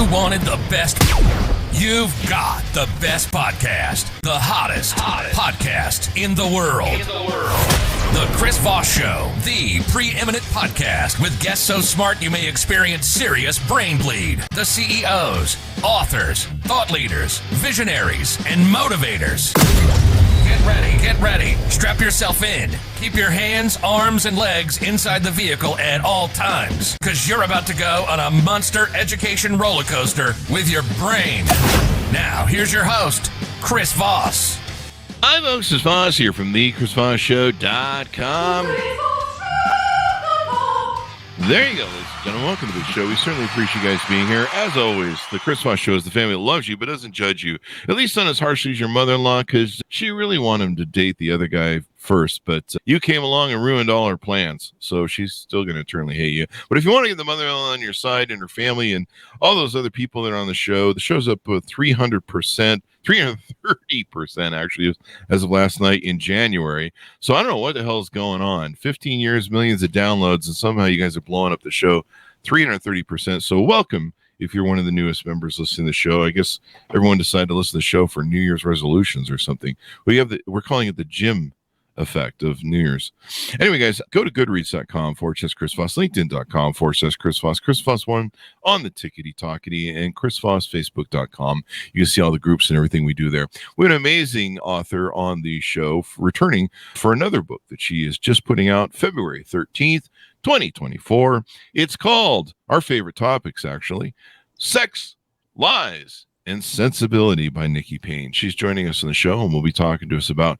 you wanted the best, you've got the best podcast. The hottest podcast in the world. The Chris Voss Show, the preeminent podcast with guests so smart you may experience serious brain bleed. The CEOs, authors, thought leaders, visionaries, and motivators. Get ready. Strap yourself in. Keep your hands, arms, and legs inside the vehicle at all times, because you're about to go on a monster education roller coaster with your brain. Now, here's your host, Chris Voss. Hi, folks. Chris Voss here from the ChrisVossShow.com. There you go, ladies and gentlemen. Welcome to the show. We certainly appreciate you guys being here. As always, the Chris Voss Show is the family that loves you but doesn't judge you, at least not as harshly as your mother-in-law, because she really wanted him to date the other guy first, but you came along and ruined all her plans, so she's still going to eternally hate you. But if you want to get the mother-in-law on your side and her family and all those other people that are on the show's up with 330% actually as of last night in January. So I don't know what the hell is going on. 15 years, millions of downloads, and somehow you guys are blowing up the show 330%. So welcome if you're one of the newest members listening to the show. I guess everyone decided to listen to the show for New Year's resolutions or something. We're calling it the gym effect of New Year's. Anyway, guys, go to goodreads.com/Chris Voss, LinkedIn.com/Chris Voss, Chris Voss1 on the tickety-talkety, and ChrisVossFacebook.com. You can see all the groups and everything we do there. We have an amazing author on the show returning for another book that she is just putting out February 13th, 2024. It's called, our favorite topics actually, Sex, Lies, and Sensibility by Nikki Payne. She's joining us on the show and will be talking to us about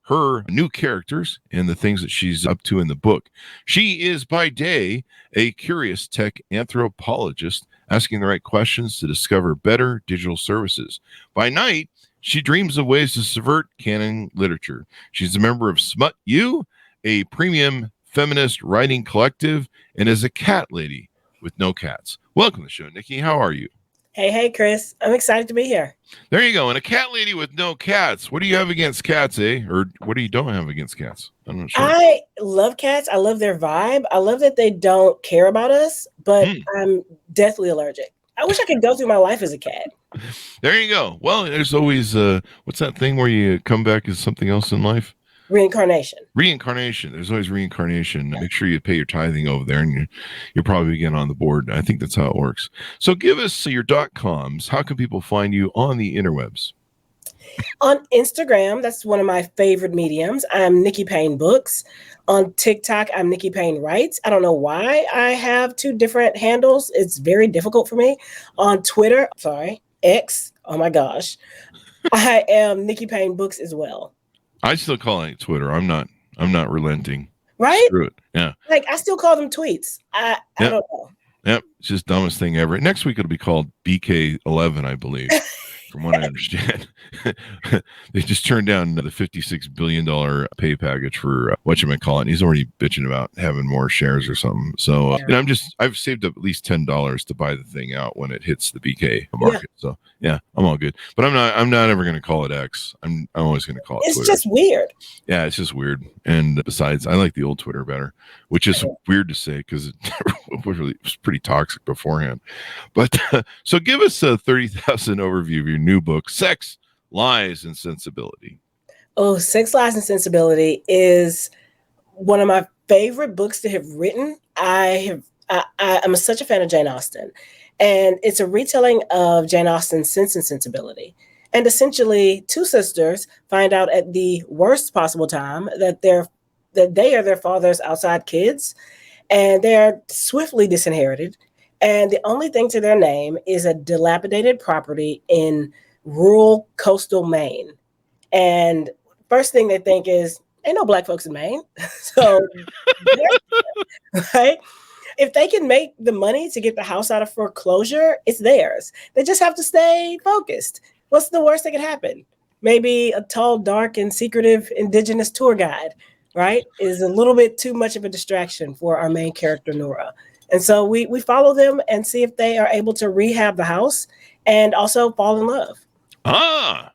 her new characters and the things that she's up to in the book. She is by day a curious tech anthropologist asking the right questions to discover better digital services. By night, she dreams of ways to subvert canon literature. She's a member of Smut U, a premium feminist writing collective, and is a cat lady with no cats. Welcome to the show, Nikki. How are you? Hey, Chris. I'm excited to be here. There you go. And a cat lady with no cats. What do you have against cats, eh? Or what do you don't have against cats? I'm not sure. I love cats. I love their vibe. I love that they don't care about us, but I'm deathly allergic. I wish I could go through my life as a cat. There you go. Well, there's always, what's that thing where you come back as something else in life? Reincarnation. There's always reincarnation. Make sure you pay your tithing over there, and you'll probably get on the board. I think that's how it works. So give us your .coms. How can people find you on the interwebs? On Instagram, that's one of my favorite mediums. I'm Nikki Payne Books. On TikTok, I'm Nikki Payne Writes. I don't know why I have two different handles. It's very difficult for me. On Twitter, X, oh my gosh, I am Nikki Payne Books as well. I still call it Twitter. I'm not relenting. Right? Screw it. Yeah. Like, I still call them tweets. I don't know. Yep. It's just dumbest thing ever. Next week it'll be called BK11, I believe. From what I understand. They just turned down the $56 billion pay package for whatchamacallit. He's already bitching about having more shares or something. So I've saved up at least $10 to buy the thing out when it hits the BK market. Yeah. So yeah, I'm all good. But I'm not ever going to call it X. I'm always going to call it Twitter. It's just weird. Yeah, it's just weird. And besides, I like the old Twitter better, which is weird to say because it was pretty toxic beforehand. But so give us a 30,000 overview of your new book, Sex, Lies, and Sensibility. Oh, Sex, Lies, and Sensibility is one of my favorite books to have written. I'm such a fan of Jane Austen, and it's a retelling of Jane Austen's Sense and Sensibility. And essentially, two sisters find out at the worst possible time that they are their father's outside kids, and they're swiftly disinherited. And the only thing to their name is a dilapidated property in rural coastal Maine. And first thing they think is, ain't no black folks in Maine. So, right? If they can make the money to get the house out of foreclosure, it's theirs. They just have to stay focused. What's the worst that could happen? Maybe a tall, dark, and secretive indigenous tour guide, right, is a little bit too much of a distraction for our main character, Nora. And so we follow them and see if they are able to rehab the house and also fall in love.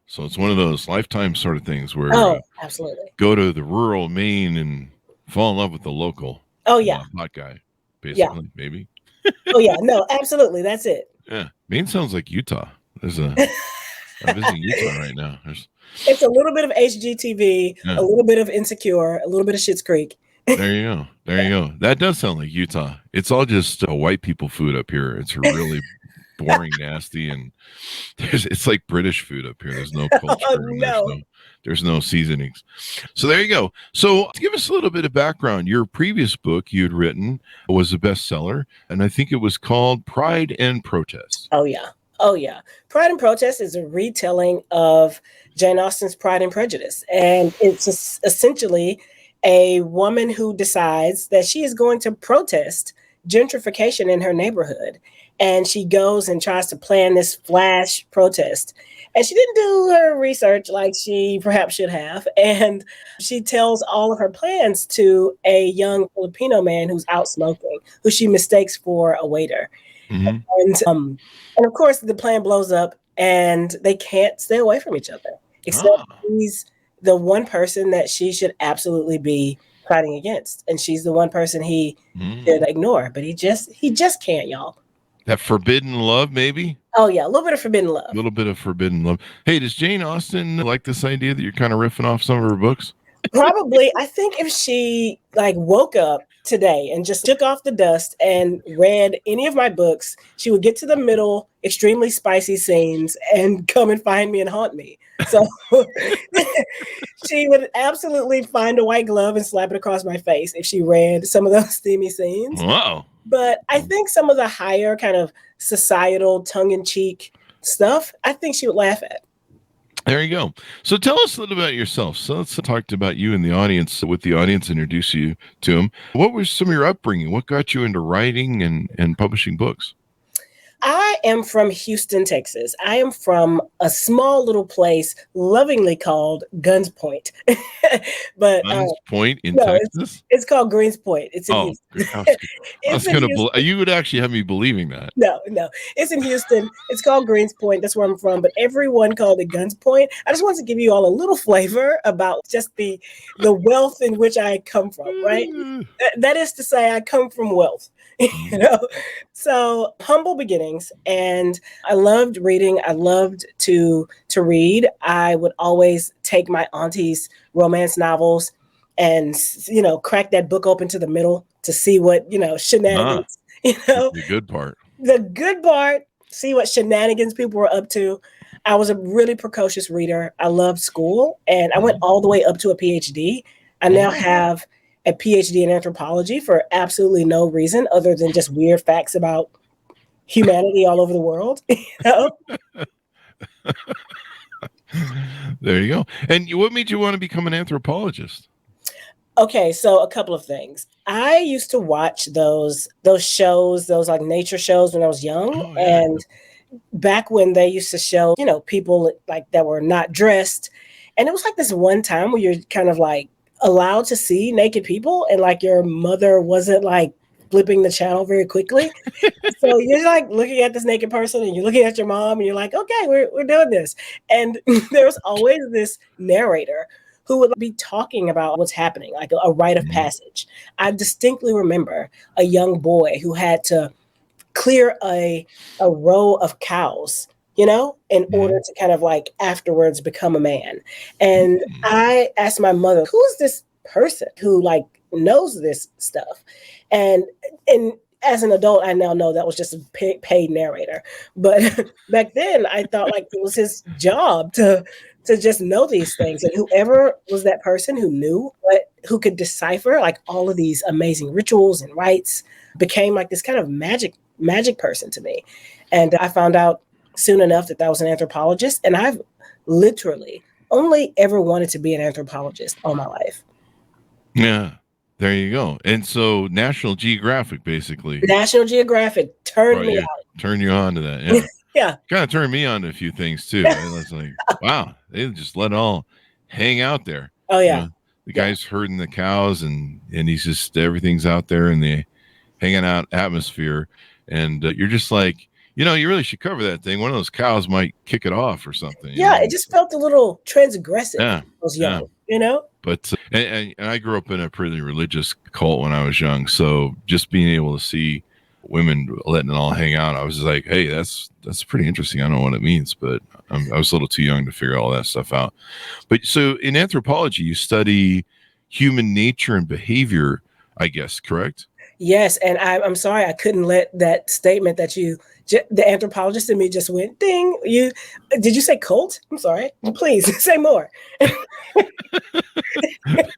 So it's one of those Lifetime sort of things where absolutely go to the rural Maine and fall in love with the local hot guy, basically, maybe. Oh, yeah. No, absolutely. That's it. Yeah. Maine sounds like Utah. I'm visiting Utah right now. It's a little bit of HGTV, a little bit of Insecure, a little bit of Schitt's Creek. There you go. There you go. That does sound like Utah. It's all just white people food up here. It's really boring, nasty, and it's like British food up here. There's no culture. And there's no seasonings. So there you go. So give us a little bit of background. Your previous book you had written was a bestseller, and I think it was called Pride and Protest. Oh, yeah. Pride and Protest is a retelling of Jane Austen's Pride and Prejudice. And it's essentially a woman who decides that she is going to protest gentrification in her neighborhood. And she goes and tries to plan this flash protest. And she didn't do her research like she perhaps should have. And she tells all of her plans to a young Filipino man who's out smoking, who she mistakes for a waiter. Mm-hmm. And of course, the plan blows up and they can't stay away from each other, except he's the one person that she should absolutely be fighting against. And she's the one person he should ignore. But he just can't, y'all. That forbidden love, maybe? Oh, yeah. A little bit of forbidden love. A little bit of forbidden love. Hey, does Jane Austen like this idea that you're kind of riffing off some of her books? Probably. I think if she woke up today and just took off the dust and read any of my books, she would get to the middle, extremely spicy scenes and come and find me and haunt me. So she would absolutely find a white glove and slap it across my face if she read some of those steamy scenes. Wow. But I think some of the higher kind of societal tongue-in-cheek stuff, I think she would laugh at. There you go. So tell us a little about yourself. So let's talk about you and the audience, with the audience, introduce you to them. What was some of your upbringing? What got you into writing and publishing books? I am from Houston, Texas. I am from a small little place lovingly called Guns Point. But Guns Point in Texas? It's called Greens Point. It's in Houston. You would actually have me believing that. No. It's in Houston. It's called Greens Point. That's where I'm from. But everyone called it Guns Point. I just want to give you all a little flavor about just the wealth in which I come from, right? That is to say, I come from wealth. So humble beginnings, and I loved reading. I loved to read. I would always take my auntie's romance novels and crack that book open to the middle to see what shenanigans. The good part. See what shenanigans people were up to. I was a really precocious reader. I loved school, and I went all the way up to a PhD. I now have a PhD in anthropology for absolutely no reason other than just weird facts about humanity all over the world. There you go. And what made you want to become an anthropologist? Okay, so a couple of things. I used to watch those shows, those nature shows when I was young. And back when they used to show, people that were not dressed. And it was this one time where you're kind of allowed to see naked people, and your mother wasn't flipping the channel very quickly. So you're looking at this naked person and you're looking at your mom and you're like, okay, we're doing this. And there's always this narrator who would be talking about what's happening, a rite of passage. I distinctly remember a young boy who had to clear a row of cows, in order to kind of afterwards become a man. And I asked my mother, who is this person who knows this stuff? And as an adult, I now know that was just a paid narrator. But back then I thought it was his job to just know these things. And whoever was that person who knew, who could decipher all of these amazing rituals and rites, became this kind of magic person to me. And I found out soon enough that was an anthropologist, and I've literally only ever wanted to be an anthropologist all my life. Yeah, there you go. And so National Geographic turned me out. Turn you on to that. Yeah. Yeah. Kind of turned me on to a few things too. I was wow, they just let it all hang out there. Oh yeah. The guy's herding the cows and he's just, everything's out there in the hanging out atmosphere. And you're just you really should cover that thing. One of those cows might kick it off or something. Yeah, it just felt a little transgressive. Yeah, I was young, But and I grew up in a pretty religious cult when I was young, so just being able to see women letting it all hang out. I was just like, hey, that's pretty interesting. I don't know what it means, but I was a little too young to figure all that stuff out. But so in anthropology, you study human nature and behavior, I guess, correct? Yes, and I'm sorry I couldn't let that statement that the anthropologist in me just went ding. Did you say cult? I'm sorry. Please say more.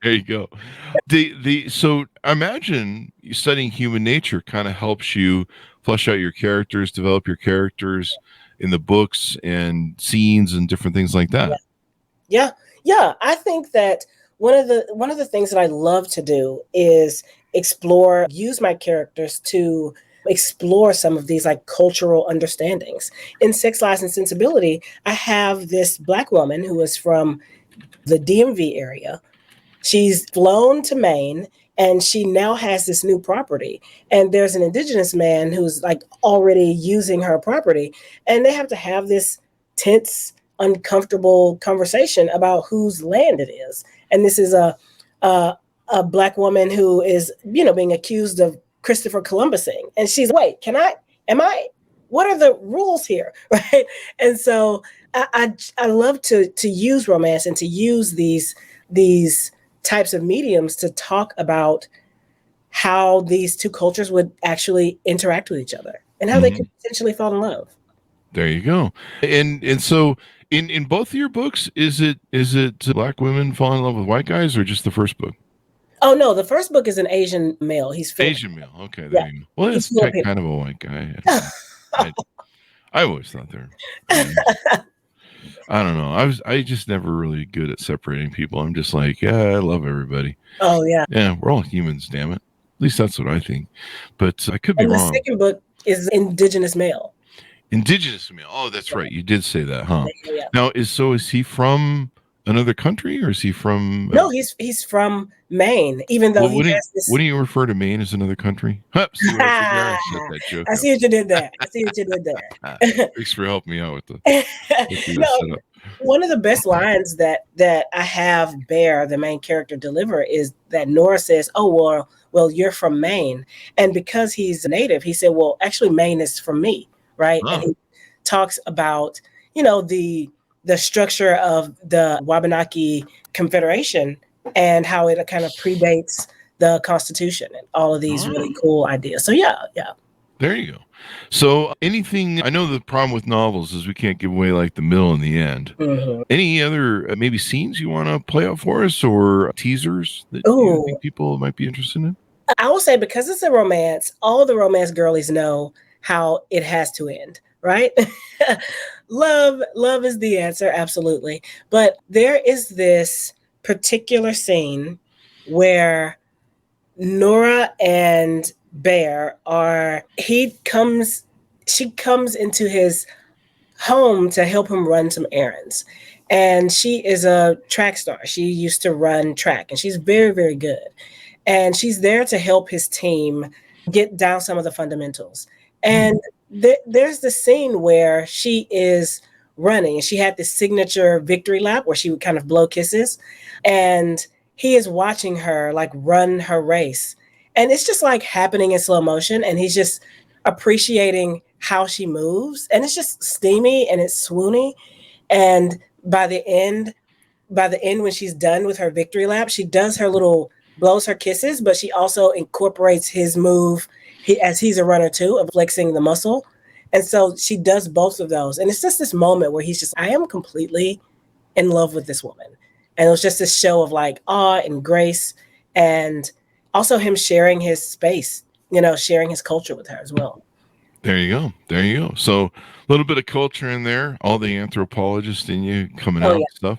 There you go. So I imagine you studying human nature kind of helps you flesh out your characters, develop your characters in the books and scenes and different things like that. Yeah. I think that one of the things that I love to do is use my characters to explore some of these like cultural understandings. In Sex, Lies, and Sensibility, I have this Black woman who is from the DMV area. She's flown to Maine and she now has this new property. And there's an indigenous man who's like already using her property. And they have to have this tense, uncomfortable conversation about whose land it is. And this is a Black woman who is, being accused of Christopher Columbusing. And she's, wait, what are the rules here? Right. And so I love to use romance and to use these types of mediums to talk about how these two cultures would actually interact with each other and how they could potentially fall in love. There you go. And so in both of your books, is it Black women fall in love with white guys or just the first book? Oh no, the first book is an Asian male. He's Filipino. Asian male. Okay, there you go. Well, it's kind of a white guy. I always thought there. I don't know. I just never really good at separating people. I'm just like, yeah, I love everybody. Oh yeah. Yeah, we're all humans, damn it. At least that's what I think. But I could be wrong. The second book is indigenous male. Indigenous male. Oh, that's right. You did say that, huh? Yeah. Now, is he from another country, or is he from? No, he's from Maine. Even though he has this. Wouldn't you refer to Maine as another country? I see what you did there. Thanks for helping me out with the setup. One of the best lines that I have Bear, the main character, deliver is that Nora says, "Oh well, you're from Maine," and because he's a native, he said, "Well, actually, Maine is from me." Right. Oh. And he talks about, the structure of the Wabanaki Confederation and how it kind of predates the Constitution and all of these really cool ideas. So yeah. There you go. So anything, I know the problem with novels is we can't give away like the middle and the end. Mm-hmm. Any other maybe scenes you want to play out for us or teasers that you think people might be interested in? I will say, because it's a romance, all the romance girlies know how it has to end, right? Love is the answer, absolutely. But there is this particular scene where Nora and Bear she comes into his home to help him run some errands. And she is a track star. She used to run track and she's very, very good. And she's there to help his team get down some of the fundamentals. And there's the scene where she is running and she had this signature victory lap where she would kind of blow kisses. And he is watching her like run her race. And it's just like happening in slow motion. And he's just appreciating how she moves. And it's just steamy and it's swoony. And by the end, when she's done with her victory lap, she does her blows her kisses, but she also incorporates his move as he's a runner too, of flexing the muscle. And so she does both of those. And it's just this moment where he's just, I am completely in love with this woman. And it was just this show of like awe and grace, and also him sharing his space, sharing his culture with her as well. There you go. So a little bit of culture in there, all the anthropologist in you coming out and stuff.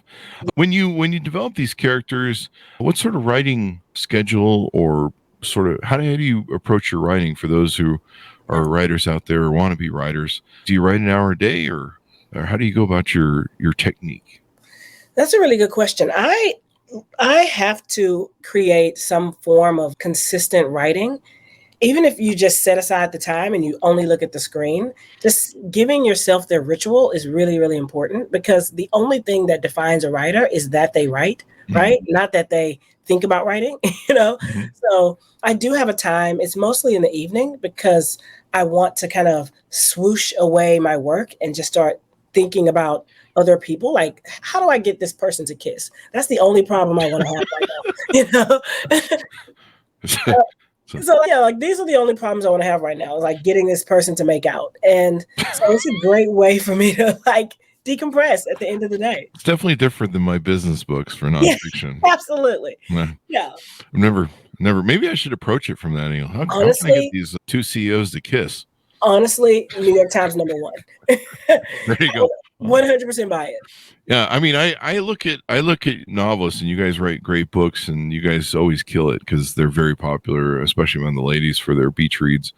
When you develop these characters, what sort of writing schedule or sort of how do you approach your writing for those who are writers out there or want to be writers? Do you write an hour a day or how do you go about your technique? That's a really good question. I have to create some form of consistent writing. Even if you just set aside the time and you only look at the screen, just giving yourself their ritual is really, really important, because the only thing that defines a writer is that they write, right? Not that they think about writing, So I do have a time. It's mostly in the evening because I want to kind of swoosh away my work and just start thinking about other people. Like, how do I get this person to kiss? That's the only problem I want to have right now, So yeah, like these are the only problems I want to have right now, is like getting this person to make out. And so it's a great way for me to like decompress at the end of the day. It's definitely different than my business books for nonfiction. Yeah, absolutely. Yeah. Never. Maybe I should approach it from that angle. How can I get these two CEOs to kiss? Honestly, New York Times #1. There you go. 100% buy it. Yeah, I mean, I look at novelists, and you guys write great books, and you guys always kill it because they're very popular, especially among the ladies for their beach reads.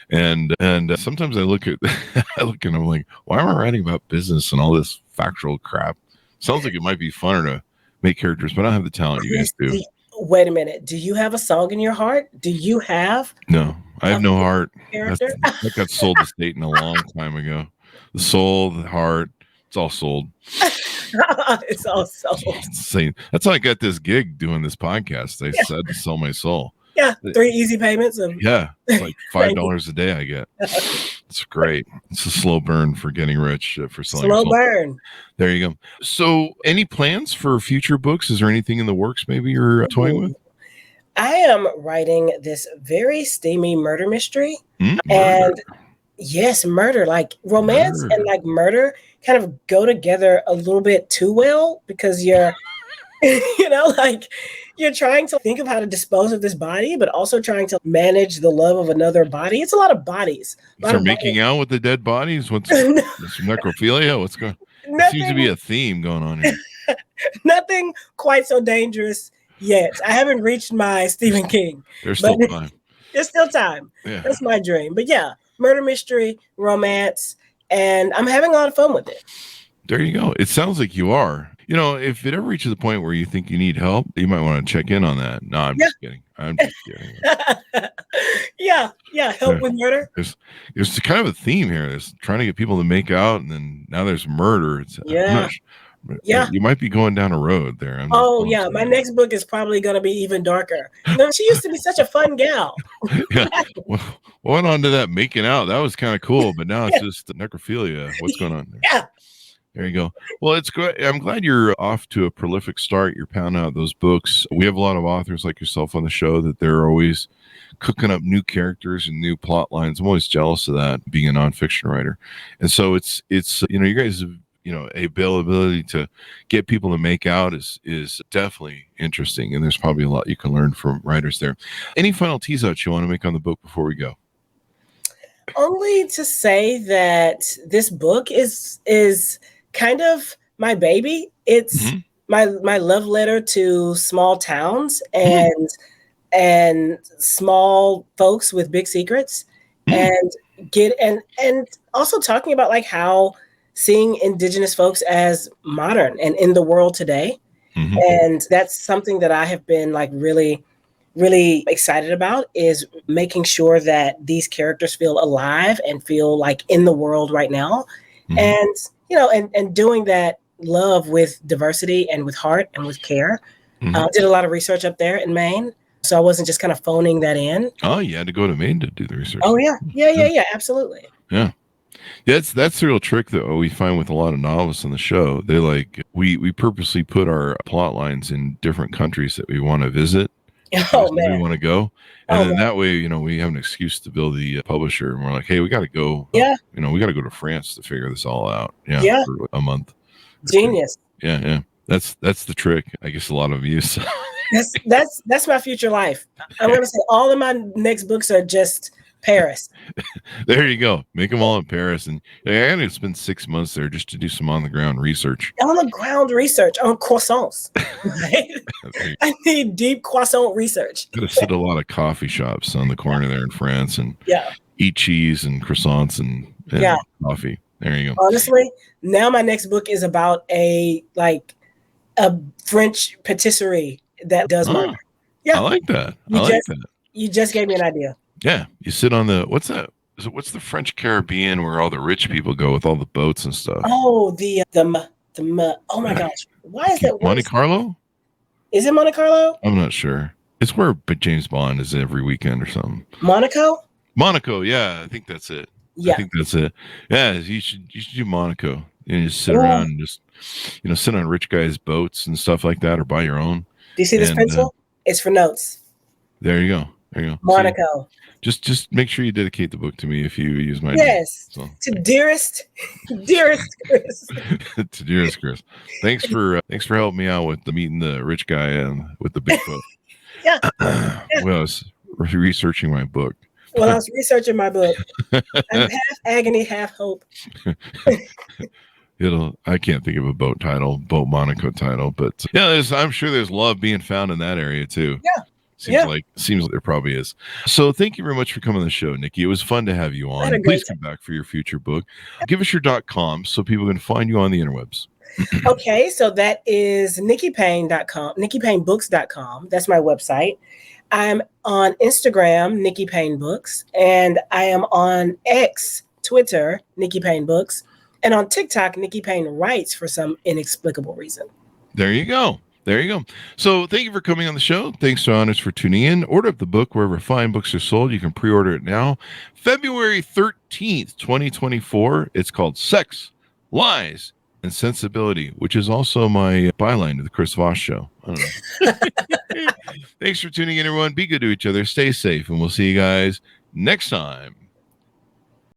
And sometimes I look and I'm like, why am I writing about business and all this factual crap? Sounds like it might be funner to make characters, but I don't have the talent you guys do. Wait a minute. Do you have a song in your heart? Do you have? No, I have no heart. Character? That got sold to Satan a long time ago. The soul, the heart, it's all sold. It's all sold. Insane. That's how I got this gig doing this podcast. I said to sell my soul. Yeah, 3 easy payments. It's like $5 a day I get. It's great. It's a slow burn for getting rich for selling. Slow burn. There you go. So, any plans for future books? Is there anything in the works maybe you're toying with? I am writing this very steamy murder mystery. And Murder. yes, murder, like romance and like murder kind of go together a little bit too well, because you're, like you're trying to think of how to dispose of this body, but also trying to manage the love of another body. It's a lot of bodies. They're making out with the dead bodies? What's necrophilia? What's going on? There seems to be a theme going on here. Nothing quite so dangerous yet. I haven't reached my Stephen King. There's still time. There's still time. Yeah. That's my dream. But yeah, murder mystery, romance, and I'm having a lot of fun with it. There you go. It sounds like you are. If it ever reaches the point where you think you need help, you might want to check in on that. No, I'm just kidding. Yeah. Help with murder. There's kind of a theme here. There's trying to get people to make out, and then now there's murder. You might be going down a road there. My next book is probably going to be even darker. She used to be such a fun gal. Yeah. Well, went on to that making out. That was kind of cool, but now it's just necrophilia. What's going on there? Yeah. There you go. Well, it's good. I'm glad you're off to a prolific start. You're pounding out those books. We have a lot of authors like yourself on the show that they're always cooking up new characters and new plot lines. I'm always jealous of that, being a nonfiction writer. And so it's you guys have, ability to get people to make out is definitely interesting. And there's probably a lot you can learn from writers there. Any final tease outs you want to make on the book before we go? Only to say that this book is kind of my baby. It's my love letter to small towns and small folks with big secrets, and also talking about like how seeing Indigenous folks as modern and in the world today. And that's something that I have been like really, really excited about, is making sure that these characters feel alive and feel like in the world right now. And and doing that love with diversity and with heart and with care. Did a lot of research up there in Maine, so I wasn't just kind of phoning that in. Oh, you had to go to Maine to do the research. Oh yeah, absolutely. Yeah, that's the real trick that we find with a lot of novelists on the show. They we purposely put our plot lines in different countries that we want to visit. Oh man, we want to go, and then that way, we have an excuse to build the publisher, and we're like, hey, we got to go. Yeah, we got to go to France to figure this all out. Yeah, for a month. Genius. Yeah. That's the trick. I guess a lot of use. That's my future life. I'm gonna say all of my next books are just Paris. There you go. Make them all in Paris, and I had to spend 6 months there just to do some on the ground research. On the ground research on croissants. Right? I need deep croissant research. Got to sit at a lot of coffee shops on the corner there in France, and eat cheese and croissants and coffee. There you go. Honestly, now my next book is about a French patisserie that does murder. Yeah, I like that. You just gave me an idea. Yeah, you sit on the what's that? What's the French Caribbean where all the rich people go with all the boats and stuff? Oh, the oh my gosh, why is that? Monte Carlo? Is it Monte Carlo? I'm not sure. It's where James Bond is every weekend or something. Monaco? Monaco. Yeah, I think that's it. Yeah. I think that's it. Yeah, you should do Monaco and just sit around and just sit on rich guys' boats and stuff like that, or buy your own. Do you see this pencil? It's for notes. There you go. Monaco. Just make sure you dedicate the book to me if you use my name. To dearest Chris. To dearest Chris. Thanks for helping me out with meeting the rich guy and with the big book. Yeah. Well, I was researching my book. Well, I was researching my book. I'm half agony, half hope. I can't think of a boat Monaco title, but yeah, I'm sure there's love being found in that area too. Yeah. Seems like there probably is. So thank you very much for coming on the show, Nikki. It was fun to have you on. Please come back for your future book. Give us your .com so people can find you on the interwebs. Okay, so that is NikkiPayne.com, NikkiPayneBooks.com. That's my website. I'm on Instagram, Nikki Payne Books, and I am on X, Twitter, Nikki Payne Books, and on TikTok, Nikki Payne Writes for some inexplicable reason. There you go. So thank you for coming on the show. Thanks to Honest for tuning in. Order up the book wherever fine books are sold. You can pre-order it now. February 13th, 2024. It's called Sex, Lies, and Sensibility, which is also my byline to the Chris Voss Show. I don't know. Thanks for tuning in, everyone. Be good to each other. Stay safe, and we'll see you guys next time.